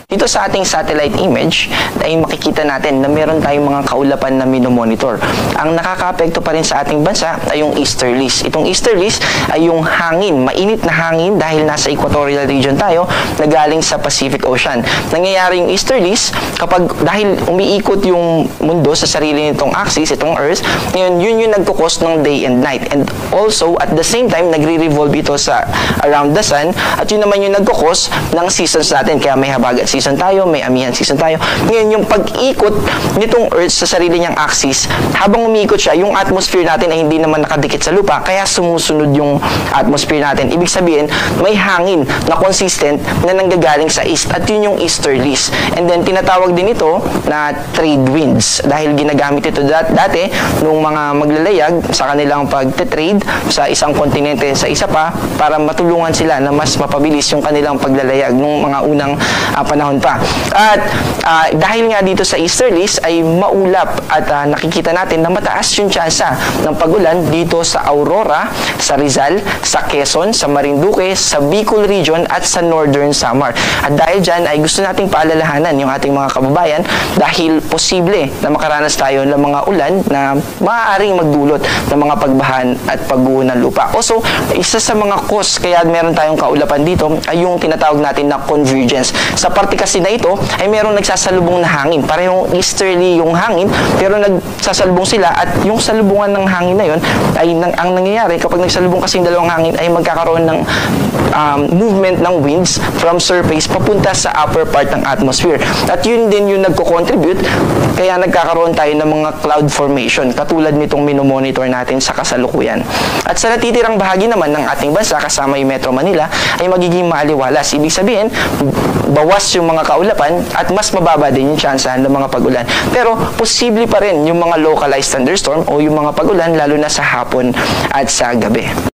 Dito sa ating satellite image ay makikita natin na meron tayong mga kaulapan na minomonitor. Ang nakakaapekto pa rin sa ating bansa ay yung easterlies. Itong easterlies ay yung hangin, mainit na hangin dahil nasa equatorial region tayo na galing sa Pacific Ocean. Nangyayari yung easterlies kapag dahil umiikot yung mundo sa sarili nitong axis, itong Earth, yun yung nagkukos ng day and night. And also, at the same time, nagre-revolve ito sa around the sun at yun naman yung nagkukos ng seasons natin. Kaya may habagat season tayo, may amihan season tayo. Ngayon, yung pag-ikot nitong Earth sa sarili niyang axis, habang umiikot siya, yung atmosphere natin ay hindi naman nakadikit sa lupa, kaya sumusunod yung atmosphere natin. Ibig sabihin, may hangin na consistent na nanggagaling sa east at yun yung easterlies. And then, tinatawag din ito na trade winds dahil ginagamit ito dati nung mga maglalayag sa kanilang pagte-trade sa isang kontinente sa isa pa para matulungan sila na mas mapabilis yung kanilang paglalayag nung mga unang panahon pa. At dahil nga dito sa easterlies ay maulap at nakikita natin na mataas yung tsansa ng pag-ulan dito sa Aurora, sa Rizal, sa Quezon, sa Marinduque, sa Bicol region at sa Northern Samar. At dahil dyan ay gusto nating paalalahanan yung ating mga kababayan dahil posible na makaranas tayo ng mga ulan na maaaring magdulot ng mga pagbahan at pagguho ng lupa. Also, isa sa mga cause kaya meron tayong kaulapan dito ay yung tinatawag natin na convergence. Sa parte kasi na ito ay merong nagsasalubong na hangin. Parehong easterly yung hangin pero nagsasalubong sila at yung salubungan ng hangin na yun ay ang nangyayari kapag nagsalubong kasi yung dalawang hangin ay magkakaroon ng movement ng winds from surface papunta sa upper part ng atmosphere. At yun din yung nagko-contribute kaya nagkakaroon tayo ng mga cloud formation katulad nitong minomonitor natin sa kasalukuyan. At sa natitirang bahagi naman ng ating bansa kasama yung Metro Manila ay magiging maaliwalas. Ibig sabihin, bawas yung mga kaulapan at mas mababa din yung tsansa ng mga pag-ulan. Pero posible pa rin yung mga localized thunderstorm o yung mga pag-ulan lalo na sa hapon at sa gabi.